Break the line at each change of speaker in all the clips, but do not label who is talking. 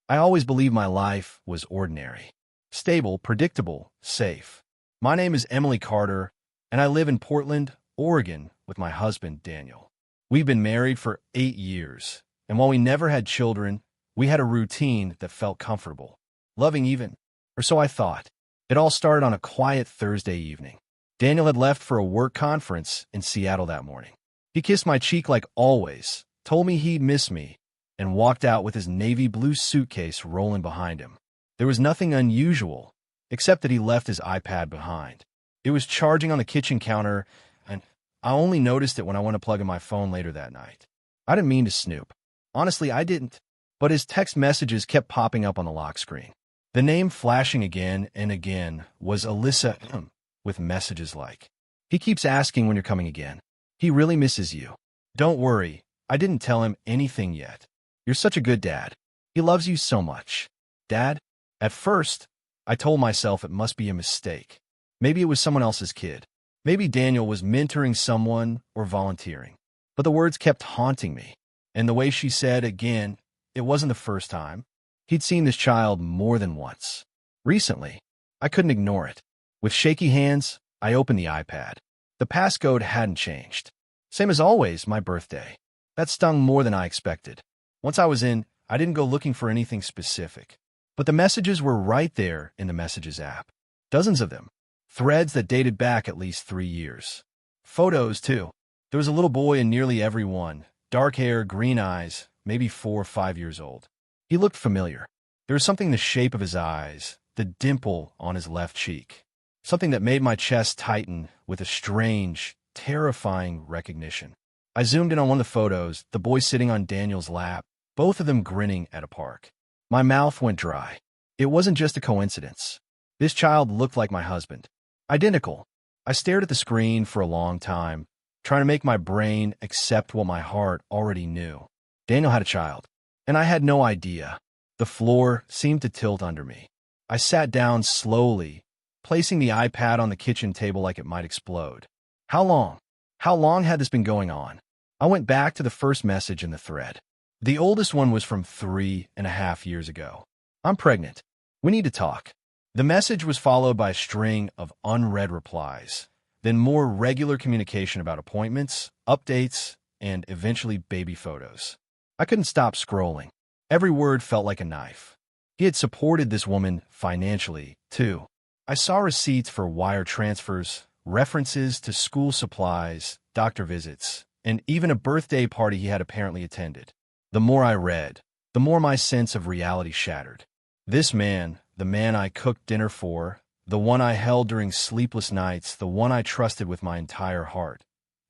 I always believed my life was ordinary. Stable, predictable, safe. My name is Emily Carter, and I live in Portland, Oregon, with my husband, Daniel. We've been married for 8 years, and while we never had children, we had a routine that felt comfortable. Loving even, or so I thought. It all started on a quiet Thursday evening. Daniel had left for a work conference in Seattle that morning. He kissed my cheek like always, told me he'd miss me, and walked out with his navy blue suitcase rolling behind him. There was nothing unusual, except that he left his iPad behind. It was charging on the kitchen counter, and I only noticed it when I went to plug in my phone later that night. I didn't mean to snoop. Honestly, I didn't. But his text messages kept popping up on the lock screen. The name flashing again and again was Alyssa M., with messages like, "He keeps asking when you're coming again. He really misses you. Don't worry, I didn't tell him anything yet. You're such a good dad. He loves you so much. Dad?" At first, I told myself it must be a mistake. Maybe it was someone else's kid. Maybe Daniel was mentoring someone or volunteering. But the words kept haunting me. And the way she said again, it wasn't the first time. He'd seen this child more than once. Recently, I couldn't ignore it. With shaky hands, I opened the iPad. The passcode hadn't changed. Same as always, my birthday. That stung more than I expected. Once I was in, I didn't go looking for anything specific. But the messages were right there in the Messages app. Dozens of them. Threads that dated back at least 3 years. Photos, too. There was a little boy in nearly every one. Dark hair, green eyes, maybe 4 or 5 years old. He looked familiar. There was something in the shape of his eyes, the dimple on his left cheek. Something that made my chest tighten with a strange, terrifying recognition. I zoomed in on one of the photos, the boy sitting on Daniel's lap, both of them grinning at a park. My mouth went dry. It wasn't just a coincidence. This child looked like my husband. Identical. I stared at the screen for a long time, trying to make my brain accept what my heart already knew. Daniel had a child, and I had no idea. The floor seemed to tilt under me. I sat down slowly, placing the iPad on the kitchen table like it might explode. How long? How long had this been going on? I went back to the first message in the thread. The oldest one was from 3.5 years ago. "I'm pregnant. We need to talk." The message was followed by a string of unread replies, then more regular communication about appointments, updates, and eventually baby photos. I couldn't stop scrolling. Every word felt like a knife. He had supported this woman financially, too. I saw receipts for wire transfers, references to school supplies, doctor visits, and even a birthday party he had apparently attended. The more I read, the more my sense of reality shattered. This man, the man I cooked dinner for, the one I held during sleepless nights, the one I trusted with my entire heart,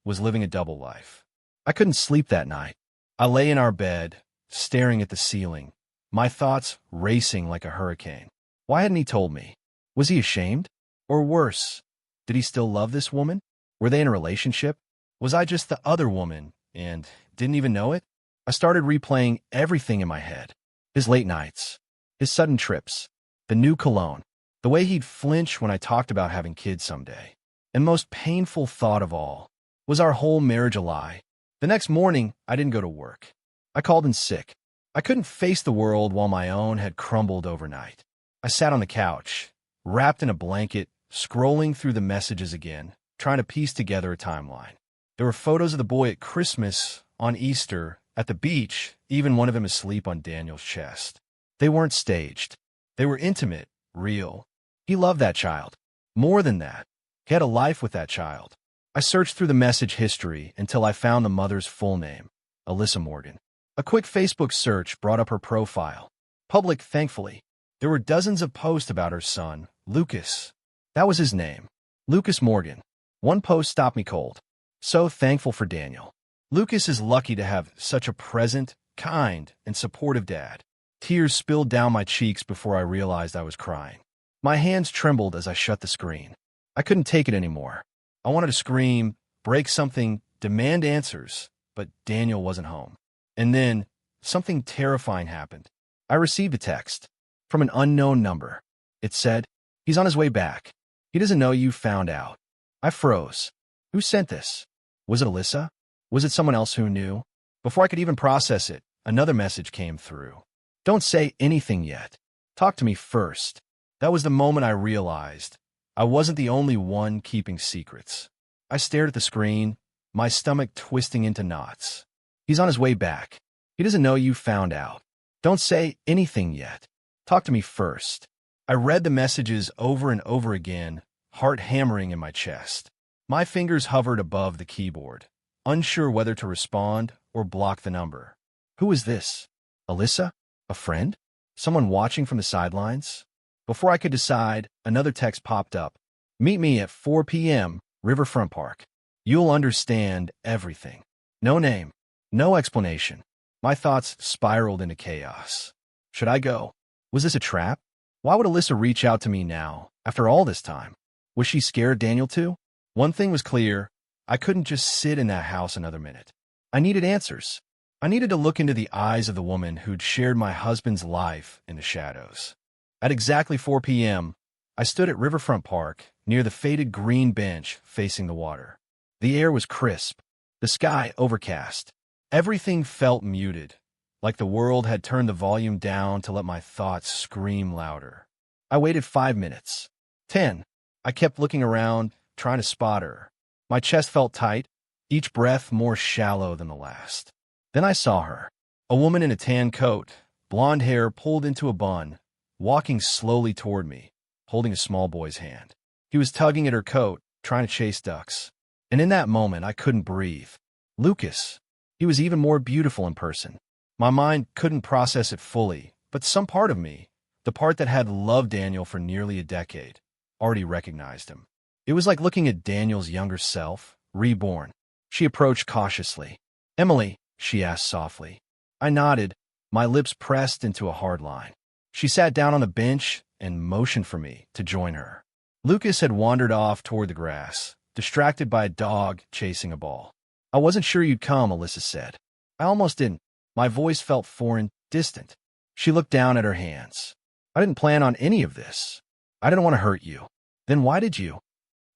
was living a double life. I couldn't sleep that night. I lay in our bed, staring at the ceiling, my thoughts racing like a hurricane. Why hadn't he told me? Was he ashamed? Or worse, did he still love this woman? Were they in a relationship? Was I just the other woman and didn't even know it? I started replaying everything in my head. His late nights, his sudden trips, the new cologne, the way he'd flinch when I talked about having kids someday. And most painful thought of all, was our whole marriage a lie? The next morning, I didn't go to work. I called in sick. I couldn't face the world while my own had crumbled overnight. I sat on the couch, wrapped in a blanket, scrolling through the messages again, trying to piece together a timeline. There were photos of the boy at Christmas, on Easter, at the beach, even one of them asleep on Daniel's chest. They weren't staged. They were intimate, real. He loved that child. More than that, he had a life with that child. I searched through the message history until I found the mother's full name, Alyssa Morgan. A quick Facebook search brought up her profile. Public, thankfully. There were dozens of posts about her son, Lucas. That was his name. Lucas Morgan. One post stopped me cold. So thankful for Daniel. Lucas is lucky to have such a present, kind, and supportive dad. Tears spilled down my cheeks before I realized I was crying. My hands trembled as I shut the screen. I couldn't take it anymore. I wanted to scream, break something, demand answers, but Daniel wasn't home. And then, something terrifying happened. I received a text from an unknown number. It said, "He's on his way back. He doesn't know you found out." I froze. Who sent this? Was it Alyssa? Was it someone else who knew? Before I could even process it, another message came through. Don't say anything yet. Talk to me first. That was the moment I realized I wasn't the only one keeping secrets. I stared at the screen, my stomach twisting into knots. He's on his way back. He doesn't know you found out. Don't say anything yet. Talk to me first. I read the messages over and over again, heart hammering in my chest. My fingers hovered above the keyboard, unsure whether to respond or block the number. Who is this? Alyssa? A friend? Someone watching from the sidelines? Before I could decide, another text popped up. Meet me at 4 p.m., Riverfront Park. You'll understand everything. No name. No explanation. My thoughts spiraled into chaos. Should I go? Was this a trap? Why would Alyssa reach out to me now, after all this time? Was she scared Daniel too? One thing was clear. I couldn't just sit in that house another minute. I needed answers. I needed to look into the eyes of the woman who'd shared my husband's life in the shadows. At exactly 4 p.m., I stood at Riverfront Park, near the faded green bench facing the water. The air was crisp, the sky overcast. Everything felt muted, like the world had turned the volume down to let my thoughts scream louder. I waited 5 minutes. 10. I kept looking around, trying to spot her. My chest felt tight, each breath more shallow than the last. Then I saw her, a woman in a tan coat, blonde hair pulled into a bun, walking slowly toward me, holding a small boy's hand. He was tugging at her coat, trying to chase ducks. And in that moment, I couldn't breathe. Lucas. He was even more beautiful in person. My mind couldn't process it fully, but some part of me, the part that had loved Daniel for nearly a decade, already recognized him. It was like looking at Daniel's younger self, reborn. She approached cautiously. Emily, she asked softly. I nodded, my lips pressed into a hard line. She sat down on the bench and motioned for me to join her. Lucas had wandered off toward the grass, distracted by a dog chasing a ball. I wasn't sure you'd come, Alyssa said. I almost didn't. My voice felt foreign, distant. She looked down at her hands. I didn't plan on any of this. I didn't want to hurt you. Then why did you?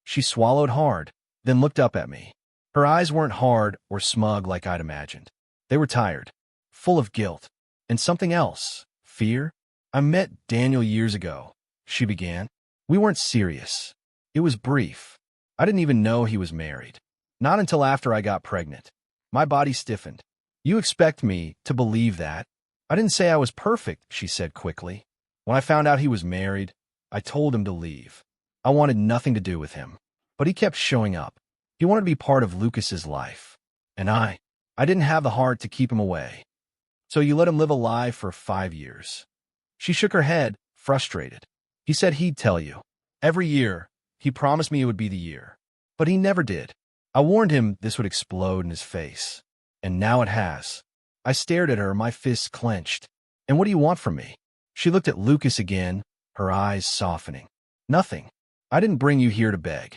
She swallowed hard, then looked up at me. Her eyes weren't hard or smug like I'd imagined. They were tired, full of guilt, and something else, fear. I met Daniel years ago, she began. We weren't serious. It was brief. I didn't even know he was married. Not until after I got pregnant. My body stiffened. You expect me to believe that? I didn't say I was perfect, she said quickly. When I found out he was married, I told him to leave. I wanted nothing to do with him. But he kept showing up. He wanted to be part of Lucas's life. And I didn't have the heart to keep him away. So you let him live a lie for 5 years. She shook her head, frustrated. He said he'd tell you. Every year, he promised me it would be the year. But he never did. I warned him this would explode in his face. And now it has. I stared at her, my fists clenched. And what do you want from me? She looked at Lucas again, her eyes softening. Nothing. I didn't bring you here to beg.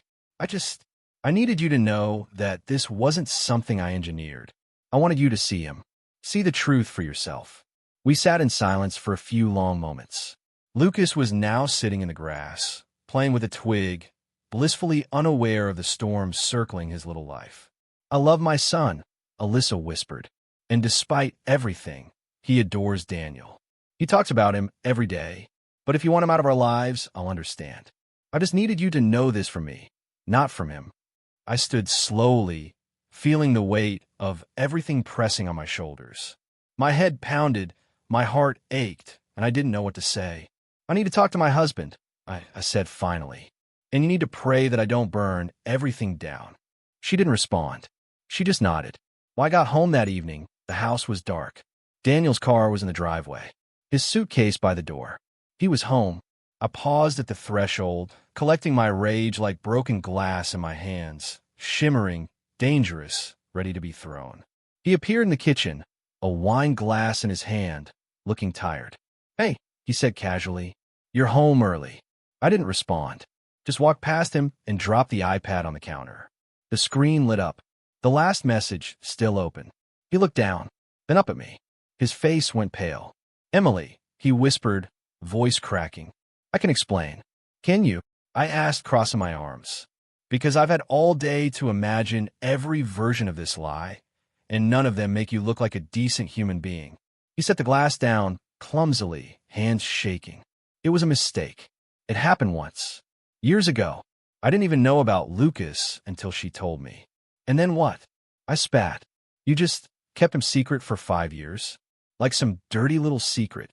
I needed you to know that this wasn't something I engineered. I wanted you to see him. See the truth for yourself. We sat in silence for a few long moments. Lucas was now sitting in the grass, playing with a twig, blissfully unaware of the storm circling his little life. I love my son, Alyssa whispered. And despite everything, he adores Daniel. He talks about him every day. But if you want him out of our lives, I'll understand. I just needed you to know this from me, not from him. I stood slowly, feeling the weight of everything pressing on my shoulders. My head pounded, my heart ached, and I didn't know what to say. I need to talk to my husband, I said finally. And you need to pray that I don't burn everything down. She didn't respond. She just nodded. When I got home that evening, the house was dark. Daniel's car was in the driveway, his suitcase by the door. He was home. I paused at the threshold, collecting my rage like broken glass in my hands, shimmering, dangerous, ready to be thrown. He appeared in the kitchen, a wine glass in his hand, looking tired. Hey, he said casually, you're home early. I didn't respond. Just walked past him and dropped the iPad on the counter. The screen lit up. The last message still open. He looked down, then up at me. His face went pale. Emily, he whispered, voice cracking. I can explain. Can you? I asked, crossing my arms. Because I've had all day to imagine every version of this lie, and none of them make you look like a decent human being. He set the glass down, clumsily, hands shaking. It was a mistake. It happened once. Years ago. I didn't even know about Lucas until she told me. And then what? I spat. You just kept him secret for 5 years? Like some dirty little secret.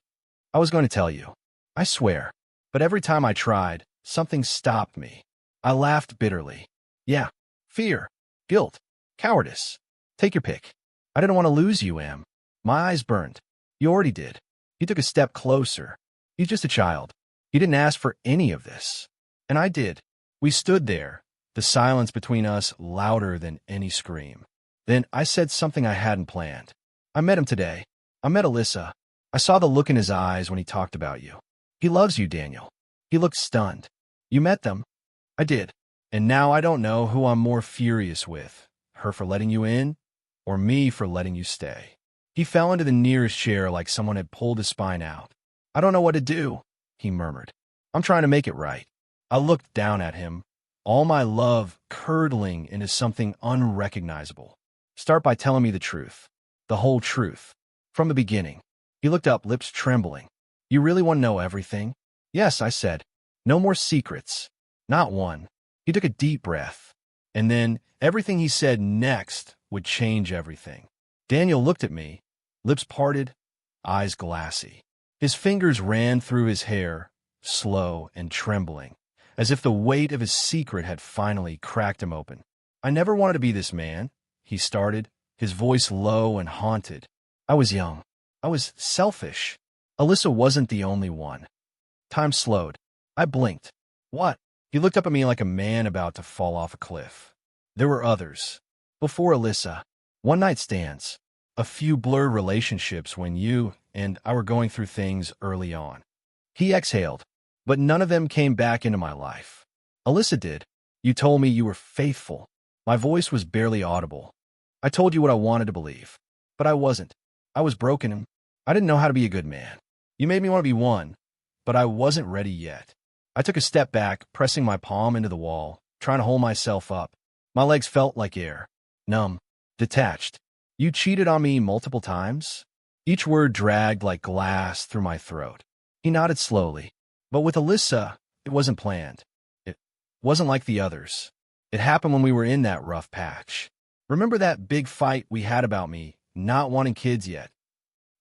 I was going to tell you. I swear. But every time I tried, something stopped me. I laughed bitterly. Yeah. Fear. Guilt. Cowardice. Take your pick. I didn't want to lose you, Em. My eyes burned. You already did. You took a step closer. He's just a child. He didn't ask for any of this. And I did. We stood there, the silence between us louder than any scream. Then I said something I hadn't planned. I met him today. I met Alyssa. I saw the look in his eyes when he talked about you. He loves you, Daniel. He looked stunned. You met them? I did. And now I don't know who I'm more furious with, her for letting you in, or me for letting you stay. He fell into the nearest chair like someone had pulled his spine out. I don't know what to do, he murmured. I'm trying to make it right. I looked down at him, all my love curdling into something unrecognizable. Start by telling me the truth. The whole truth. From the beginning. He looked up, lips trembling. You really want to know everything? Yes, I said. No more secrets. Not one. He took a deep breath. And then everything he said next would change everything. Daniel looked at me, lips parted, eyes glassy. His fingers ran through his hair, slow and trembling, as if the weight of his secret had finally cracked him open. I never wanted to be this man, he started, his voice low and haunted. I was young. I was selfish. Alyssa wasn't the only one. Time slowed. I blinked. What? He looked up at me like a man about to fall off a cliff. There were others. Before Alyssa. One-night stands. A few blurred relationships when you and I were going through things early on. He exhaled. But none of them came back into my life. Alyssa did. You told me you were faithful. My voice was barely audible. I told you what I wanted to believe. But I wasn't. I was broken and I didn't know how to be a good man. You made me want to be one, but I wasn't ready yet. I took a step back, pressing my palm into the wall, trying to hold myself up. My legs felt like air. Numb. Detached. You cheated on me multiple times? Each word dragged like glass through my throat. He nodded slowly. But with Alyssa, it wasn't planned. It wasn't like the others. It happened when we were in that rough patch. Remember that big fight we had about me not wanting kids yet?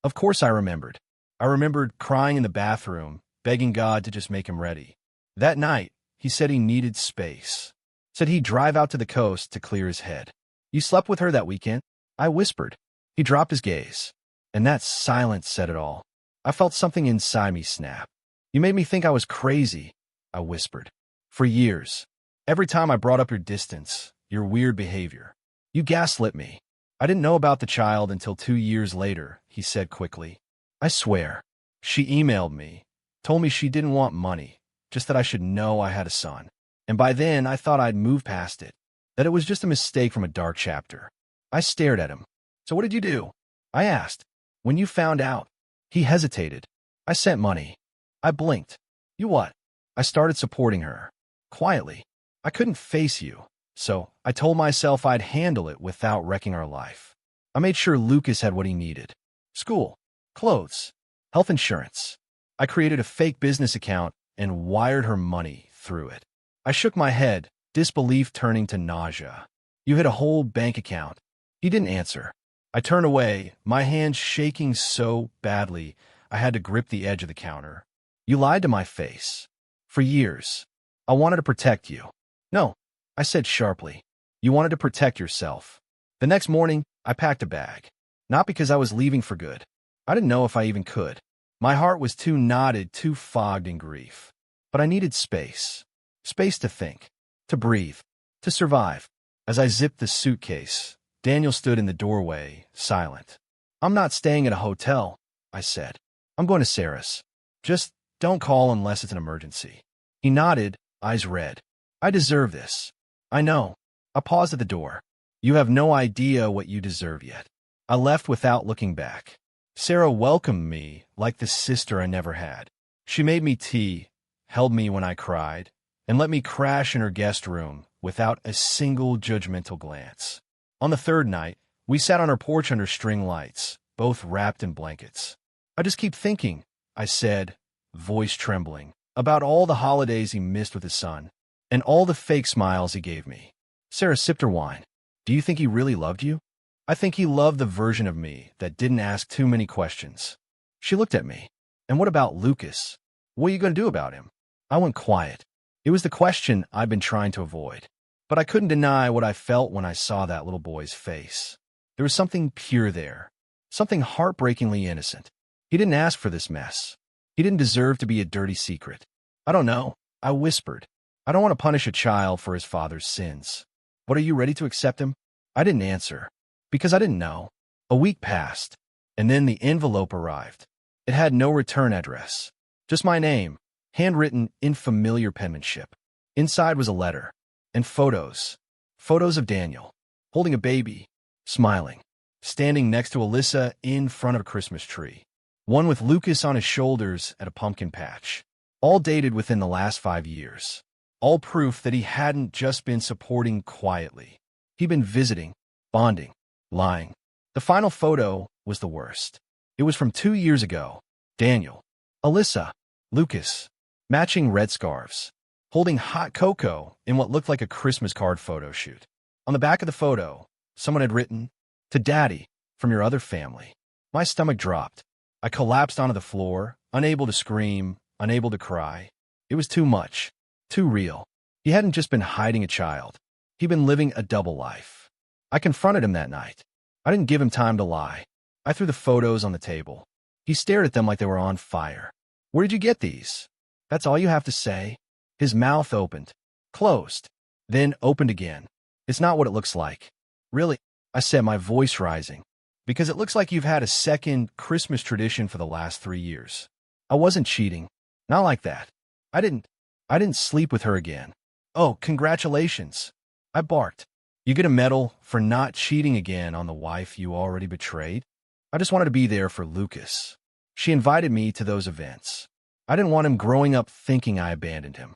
Of course I remembered. I remembered crying in the bathroom, begging God to just make him ready. That night, he said he needed space. Said he'd drive out to the coast to clear his head. You slept with her that weekend? I whispered. He dropped his gaze. And that silence said it all. I felt something inside me snap. You made me think I was crazy, I whispered. For years. Every time I brought up your distance, your weird behavior. You gaslit me. I didn't know about the child until 2 years later, he said quickly. I swear. She emailed me, told me she didn't want money, just that I should know I had a son. And by then, I thought I'd moved past it, that it was just a mistake from a dark chapter. I stared at him. So what did you do? I asked. When you found out. He hesitated. I sent money. I blinked. You what? I started supporting her. Quietly. I couldn't face you, so I told myself I'd handle it without wrecking our life. I made sure Lucas had what he needed. School, clothes, health insurance. I created a fake business account and wired her money through it. I shook my head, disbelief turning to nausea. You had a whole bank account. He didn't answer. I turned away, my hands shaking so badly I had to grip the edge of the counter. You lied to my face. For years. I wanted to protect you. No, I said sharply. You wanted to protect yourself. The next morning, I packed a bag. Not because I was leaving for good. I didn't know if I even could. My heart was too knotted, too fogged in grief. But I needed space. Space to think. To breathe. To survive. As I zipped the suitcase, Daniel stood in the doorway, silent. I'm not staying at a hotel, I said. I'm going to Sarah's. Just don't call unless it's an emergency. He nodded, eyes red. I deserve this. I know. I paused at the door. You have no idea what you deserve yet. I left without looking back. Sarah welcomed me like the sister I never had. She made me tea, held me when I cried, and let me crash in her guest room without a single judgmental glance. On the third night, we sat on her porch under string lights, both wrapped in blankets. I just keep thinking, I said, voice trembling, about all the holidays he missed with his son, and all the fake smiles he gave me. Sarah sipped her wine. Do you think he really loved you? I think he loved the version of me that didn't ask too many questions. She looked at me. And what about Lucas? What are you going to do about him? I went quiet. It was the question I'd been trying to avoid. But I couldn't deny what I felt when I saw that little boy's face. There was something pure there, something heartbreakingly innocent. He didn't ask for this mess. He didn't deserve to be a dirty secret. I don't know, I whispered. I don't want to punish a child for his father's sins. But are you ready to accept him? I didn't answer, because I didn't know. A week passed, and then the envelope arrived. It had no return address, just my name, handwritten in familiar penmanship. Inside was a letter, and photos. Photos of Daniel, holding a baby, smiling, standing next to Alyssa in front of a Christmas tree. One with Lucas on his shoulders at a pumpkin patch. All dated within the last 5 years. All proof that he hadn't just been supporting quietly. He'd been visiting, bonding, lying. The final photo was the worst. It was from 2 years ago. Daniel, Alyssa, Lucas, matching red scarves, holding hot cocoa in what looked like a Christmas card photo shoot. On the back of the photo, someone had written, "To Daddy, from your other family." My stomach dropped. I collapsed onto the floor, unable to scream, unable to cry. It was too much, too real. He hadn't just been hiding a child. He'd been living a double life. I confronted him that night. I didn't give him time to lie. I threw the photos on the table. He stared at them like they were on fire. Where did you get these? That's all you have to say? His mouth opened, closed, then opened again. It's not what it looks like. Really, I said, my voice rising, because it looks like you've had a second Christmas tradition for the last 3 years. I wasn't cheating. Not like that. I didn't sleep with her again. Oh, congratulations. I barked. You get a medal for not cheating again on the wife you already betrayed? I just wanted to be there for Lucas. She invited me to those events. I didn't want him growing up thinking I abandoned him.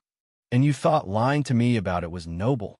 And you thought lying to me about it was noble.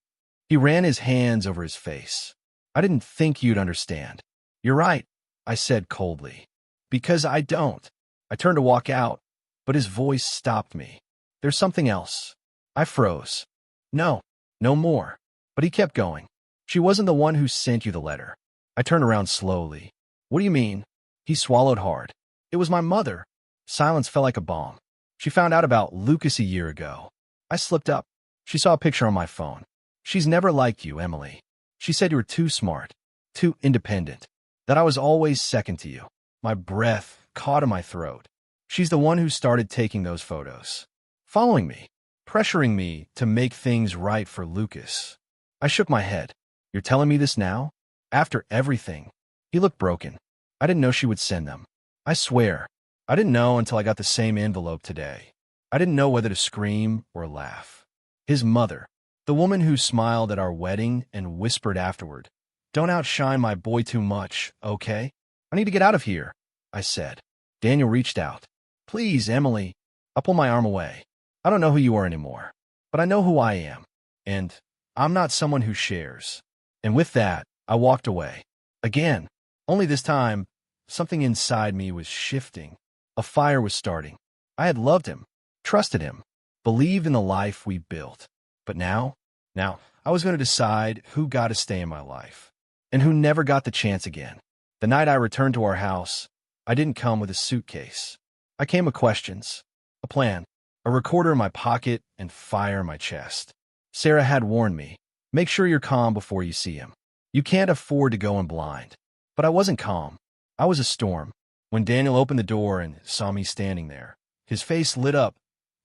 He ran his hands over his face. I didn't think you'd understand. You're right, I said coldly. Because I don't. I turned to walk out, but his voice stopped me. There's something else. I froze. No, no more. But he kept going. She wasn't the one who sent you the letter. I turned around slowly. What do you mean? He swallowed hard. It was my mother. Silence fell like a bomb. She found out about Lucas a year ago. I slipped up. She saw a picture on my phone. She's never liked you, Emily. She said you were too smart, too independent, that I was always second to you. My breath caught in my throat. She's the one who started taking those photos, following me, pressuring me to make things right for Lucas. I shook my head. You're telling me this now? After everything? He looked broken. I didn't know she would send them. I swear, I didn't know until I got the same envelope today. I didn't know whether to scream or laugh. His mother, the woman who smiled at our wedding and whispered afterward, "Don't outshine my boy too much, okay? I need to get out of here," I said. Daniel reached out. "Please, Emily." I pulled my arm away. I don't know who you are anymore, but I know who I am. And I'm not someone who shares. And with that, I walked away. Again. Only this time, something inside me was shifting. A fire was starting. I had loved him, trusted him, believed in the life we built. But now, I was going to decide who got to stay in my life and who never got the chance again. The night I returned to our house, I didn't come with a suitcase. I came with questions, a plan, a recorder in my pocket, and fire in my chest. Sarah had warned me, make sure you're calm before you see him. You can't afford to go in blind. But I wasn't calm. I was a storm. When Daniel opened the door and saw me standing there, his face lit up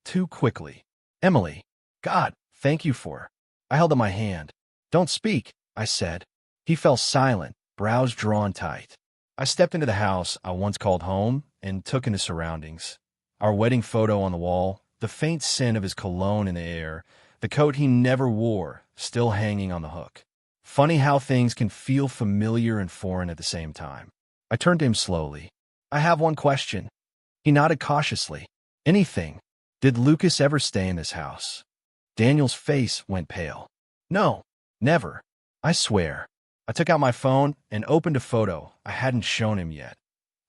too quickly. "Emily, God, thank you for." I held up my hand. "Don't speak," I said. He fell silent, brows drawn tight. I stepped into the house I once called home and took in the surroundings. Our wedding photo on the wall, the faint scent of his cologne in the air, the coat he never wore still hanging on the hook. Funny how things can feel familiar and foreign at the same time. I turned to him slowly. "I have one question." He nodded cautiously. "Anything. Did Lucas ever stay in this house?" Daniel's face went pale. "No, never. I swear." I took out my phone and opened a photo I hadn't shown him yet.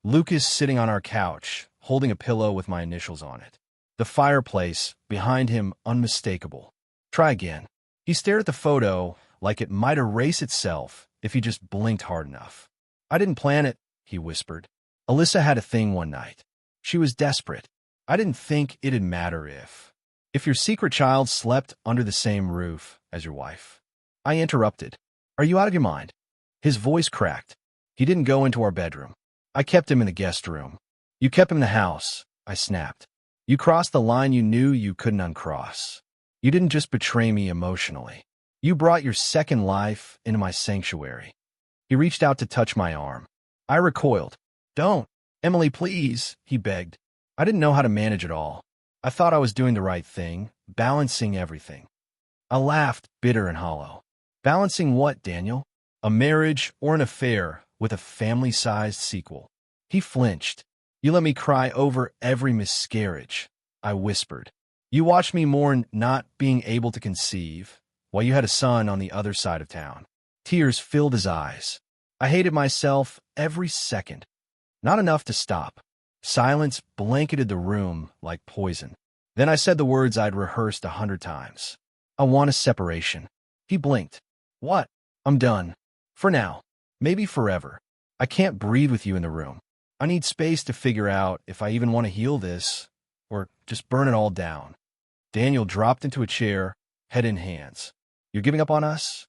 Lucas sitting on our couch, holding a pillow with my initials on it. The fireplace, behind him, unmistakable. Try again. He stared at the photo like it might erase itself if he just blinked hard enough. I didn't plan it, he whispered. Alyssa had a thing one night. She was desperate. I didn't think it'd matter if your secret child slept under the same roof as your wife. I interrupted. Are you out of your mind? His voice cracked. He didn't go into our bedroom. I kept him in the guest room. You kept him in the house, I snapped. You crossed the line you knew you couldn't uncross. You didn't just betray me emotionally. You brought your second life into my sanctuary. He reached out to touch my arm. I recoiled. Don't. Emily, please, he begged. I didn't know how to manage it all. I thought I was doing the right thing, balancing everything. I laughed, bitter and hollow. Balancing what, Daniel? A marriage or an affair with a family-sized sequel? He flinched. You let me cry over every miscarriage, I whispered. You watched me mourn not being able to conceive, while you had a son on the other side of town. Tears filled his eyes. I hated myself every second. Not enough to stop. Silence blanketed the room like poison. Then I said the words I'd rehearsed 100 times. I want a separation. He blinked. What? I'm done. For now. Maybe forever. I can't breathe with you in the room. I need space to figure out if I even want to heal this, or just burn it all down. Daniel dropped into a chair, head in hands. You're giving up on us?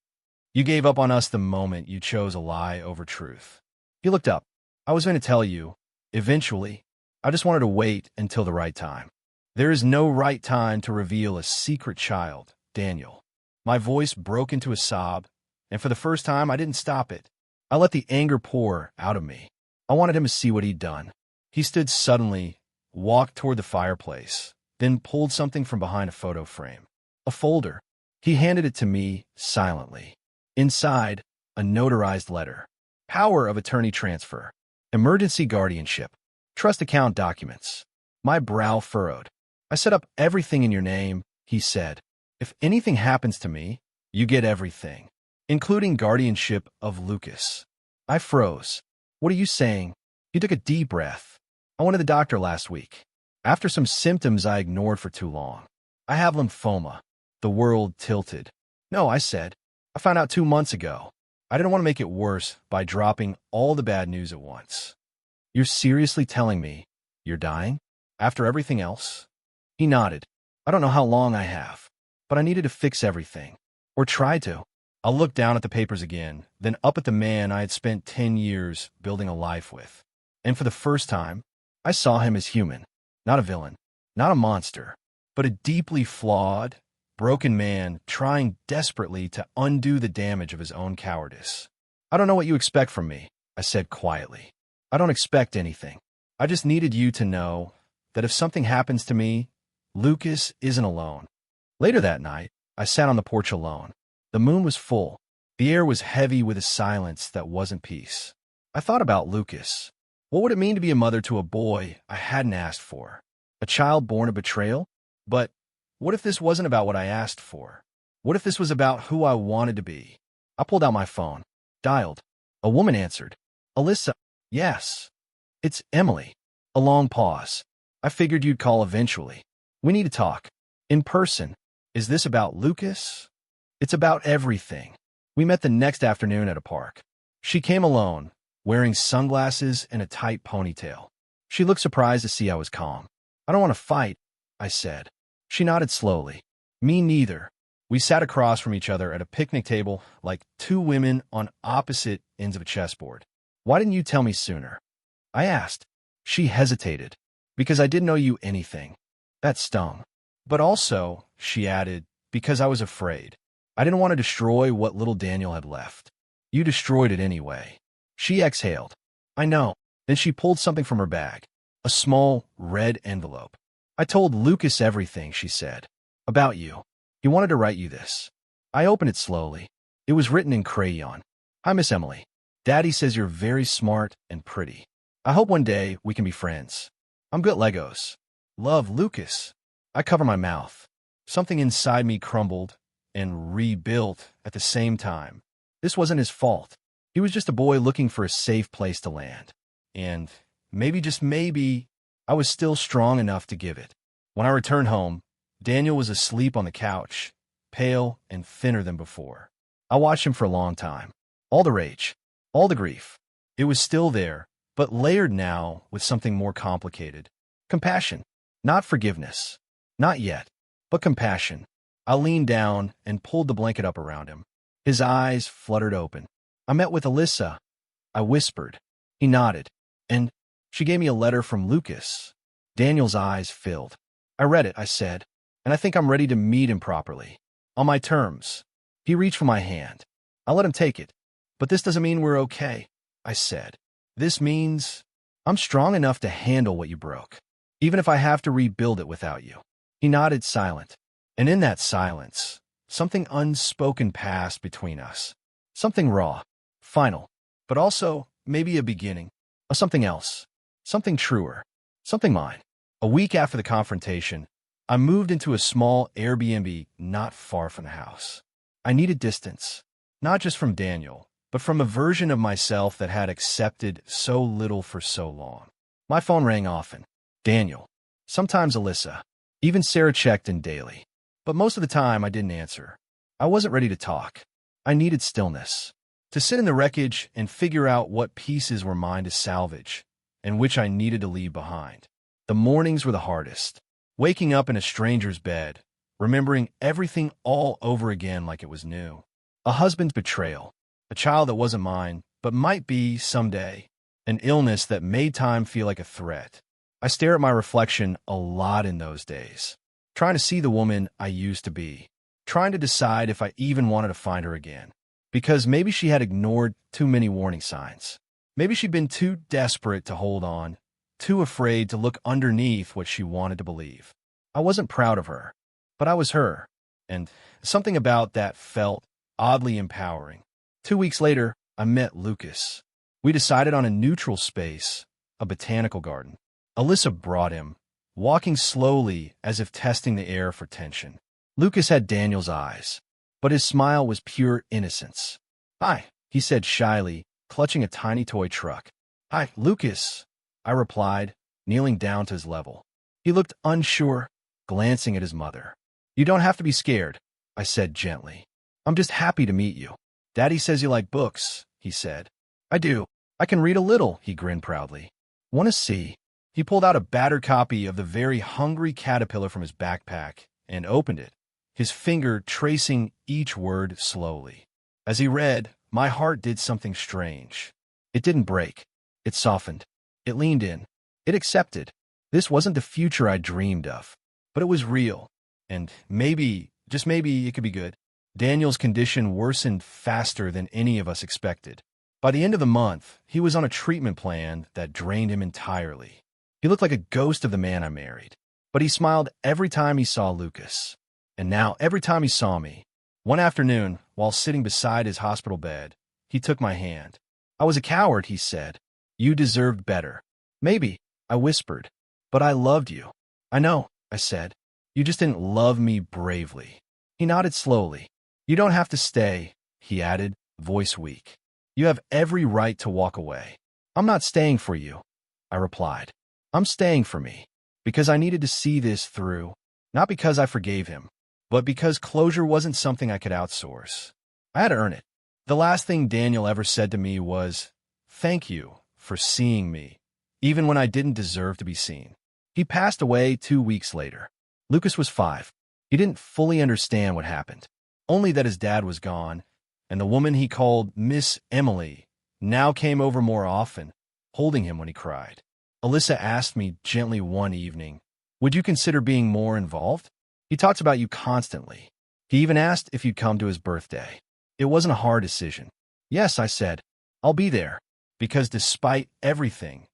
You gave up on us the moment you chose a lie over truth. He looked up. I was going to tell you. Eventually. I just wanted to wait until the right time. There is no right time to reveal a secret child, Daniel. My voice broke into a sob, and for the first time I didn't stop it. I let the anger pour out of me. I wanted him to see what he'd done. He stood suddenly, walked toward the fireplace, then pulled something from behind a photo frame. A folder. He handed it to me silently. Inside, a notarized letter. Power of attorney transfer. Emergency guardianship. Trust account documents. My brow furrowed. I set up everything in your name, he said. If anything happens to me, you get everything, including guardianship of Lucas. I froze. What are you saying? He took a deep breath. I went to the doctor last week. After some symptoms I ignored for too long. I have lymphoma. The world tilted. No, I said. I found out 2 months ago. I didn't want to make it worse by dropping all the bad news at once. You're seriously telling me you're dying? After everything else? He nodded. I don't know how long I have, but I needed to fix everything. Or try to. I looked down at the papers again, then up at the man I had spent 10 years building a life with. And for the first time, I saw him as human. Not a villain, not a monster, but a deeply flawed, broken man trying desperately to undo the damage of his own cowardice. I don't know what you expect from me, I said quietly. I don't expect anything. I just needed you to know that if something happens to me, Lucas isn't alone. Later that night, I sat on the porch alone. The moon was full. The air was heavy with a silence that wasn't peace. I thought about Lucas. What would it mean to be a mother to a boy I hadn't asked for? A child born of betrayal? But what if this wasn't about what I asked for? What if this was about who I wanted to be? I pulled out my phone. Dialed. A woman answered. Alyssa. Yes. It's Emily. A long pause. I figured you'd call eventually. We need to talk. In person. Is this about Lucas? It's about everything. We met the next afternoon at a park. She came alone, wearing sunglasses and a tight ponytail. She looked surprised to see I was calm. I don't want to fight, I said. She nodded slowly. Me neither. We sat across from each other at a picnic table like two women on opposite ends of a chessboard. Why didn't you tell me sooner? I asked. She hesitated. Because I didn't know you anything. That stung. But also, she added, because I was afraid. I didn't want to destroy what little Daniel had left. You destroyed it anyway. She exhaled. I know. Then she pulled something from her bag. A small, red envelope. I told Lucas everything, she said. About you. He wanted to write you this. I opened it slowly. It was written in crayon. Hi, Miss Emily. Daddy says you're very smart and pretty. I hope one day we can be friends. I'm good at Legos. Love, Lucas. I cover my mouth. Something inside me crumbled and rebuilt at the same time. This wasn't his fault. He was just a boy looking for a safe place to land. And maybe, just maybe, I was still strong enough to give it. When I returned home, Daniel was asleep on the couch, pale and thinner than before. I watched him for a long time. All the rage, all the grief. It was still there, but layered now with something more complicated. Compassion. Not forgiveness. Not yet, but compassion. I leaned down and pulled the blanket up around him. His eyes fluttered open. "I met with Alyssa," I whispered. He nodded. "And she gave me a letter from Lucas." Daniel's eyes filled. "I read it," I said, "and I think I'm ready to meet him properly. On my terms." He reached for my hand. I let him take it. "But this doesn't mean we're okay," I said. "This means I'm strong enough to handle what you broke, even if I have to rebuild it without you." He nodded, silent. And in that silence, something unspoken passed between us. Something raw, final, but also maybe a beginning of something else, something truer, something mine. A week after the confrontation, I moved into a small Airbnb not far from the house. I needed distance, not just from Daniel, but from a version of myself that had accepted so little for so long. My phone rang often. Daniel. Sometimes Alyssa. Even Sarah checked in daily. But most of the time, I didn't answer. I wasn't ready to talk. I needed stillness. To sit in the wreckage and figure out what pieces were mine to salvage, and which I needed to leave behind. The mornings were the hardest. Waking up in a stranger's bed, remembering everything all over again like it was new. A husband's betrayal. A child that wasn't mine, but might be someday. An illness that made time feel like a threat. I stare at my reflection a lot in those days, trying to see the woman I used to be, trying to decide if I even wanted to find her again. Because maybe she had ignored too many warning signs. Maybe she'd been too desperate to hold on, too afraid to look underneath what she wanted to believe. I wasn't proud of her, but I was her, and something about that felt oddly empowering. 2 weeks later, I met Lucas. We decided on a neutral space, a botanical garden. Alyssa brought him, walking slowly as if testing the air for tension. Lucas had Daniel's eyes, but his smile was pure innocence. "Hi," he said shyly, clutching a tiny toy truck. "Hi, Lucas," I replied, kneeling down to his level. He looked unsure, glancing at his mother. "You don't have to be scared," I said gently. "I'm just happy to meet you." "Daddy says you like books," he said. "I do. I can read a little," he grinned proudly. "Want to see?" He pulled out a battered copy of The Very Hungry Caterpillar from his backpack and opened it, his finger tracing each word slowly. As he read, my heart did something strange. It didn't break. It softened. It leaned in. It accepted. This wasn't the future I dreamed of, but it was real. And maybe, just maybe, it could be good. Daniel's condition worsened faster than any of us expected. By the end of the month, he was on a treatment plan that drained him entirely. He looked like a ghost of the man I married. But he smiled every time he saw Lucas. And now, every time he saw me. One afternoon, while sitting beside his hospital bed, he took my hand. "I was a coward," he said. "You deserved better." "Maybe," I whispered. "But I loved you." "I know," I said. "You just didn't love me bravely." He nodded slowly. "You don't have to stay," he added, voice weak. "You have every right to walk away." "I'm not staying for you," I replied. "I'm staying for me, because I needed to see this through, not because I forgave him, but because closure wasn't something I could outsource. I had to earn it. The last thing Daniel ever said to me was, "Thank you for seeing me, even when I didn't deserve to be seen." He passed away 2 weeks later. Lucas was 5. He didn't fully understand what happened, only that his dad was gone, and the woman he called Miss Emily now came over more often, holding him when he cried. Alyssa asked me gently one evening, "Would you consider being more involved? He talks about you constantly." He even asked if you'd come to his birthday. It wasn't a hard decision. "Yes," I said, "I'll be there." Because despite everything,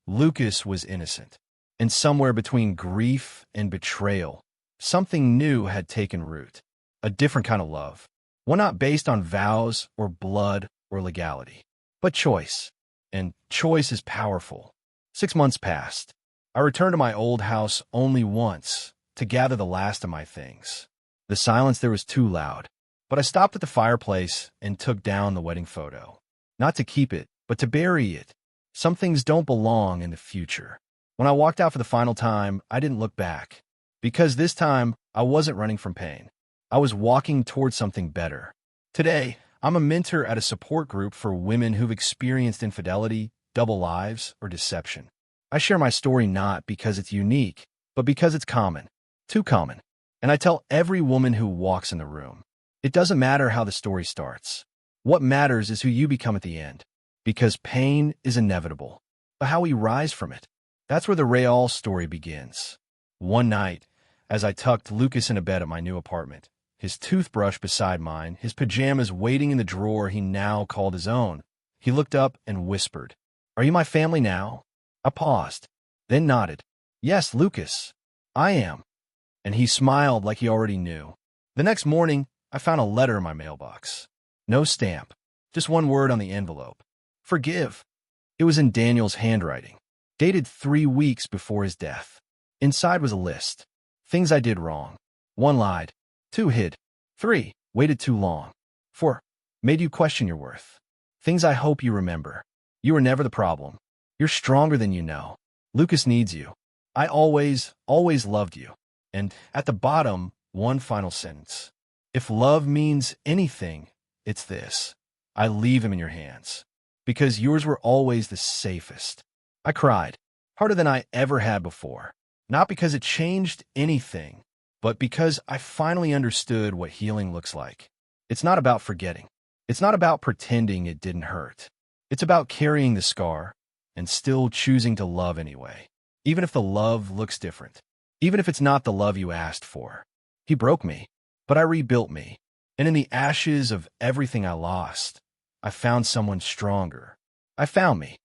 Lucas was innocent. And somewhere between grief and betrayal, something new had taken root. A different kind of love. One not based on vows or blood or legality, but choice. And choice is powerful. 6 months passed. I returned to my old house only once to gather the last of my things. The silence there was too loud, but I stopped at the fireplace and took down the wedding photo. Not to keep it, but to bury it. Some things don't belong in the future. When I walked out for the final time, I didn't look back. Because this time, I wasn't running from pain. I was walking towards something better. Today, I'm a mentor at a support group for women who've experienced infidelity, double lives, or deception. I share my story not because it's unique, but because it's common. Too common. And I tell every woman who walks in the room. It doesn't matter how the story starts. What matters is who you become at the end. Because pain is inevitable. But how we rise from it, that's where the Betrayal story begins. One night, as I tucked Lucas in a bed at my new apartment, his toothbrush beside mine, his pajamas waiting in the drawer he now called his own, he looked up and whispered, "Are you my family now?" I paused, then nodded. "Yes, Lucas, I am." And he smiled like he already knew. The next morning, I found a letter in my mailbox. No stamp, just one word on the envelope. Forgive. It was in Daniel's handwriting, dated 3 weeks before his death. Inside was a list. Things I did wrong. 1, lied. 2, hid. 3, waited too long. 4, made you question your worth. Things I hope you remember. You were never the problem. You're stronger than you know. Lucas needs you. I always loved you. And at the bottom, one final sentence. If love means anything, it's this. I leave him in your hands. Because yours were always the safest. I cried, harder than I ever had before. Not because it changed anything, but because I finally understood what healing looks like. It's not about forgetting. It's not about pretending it didn't hurt. It's about carrying the scar and still choosing to love anyway. Even if the love looks different. Even if it's not the love you asked for. He broke me, but I rebuilt me. And in the ashes of everything I lost, I found someone stronger. I found me.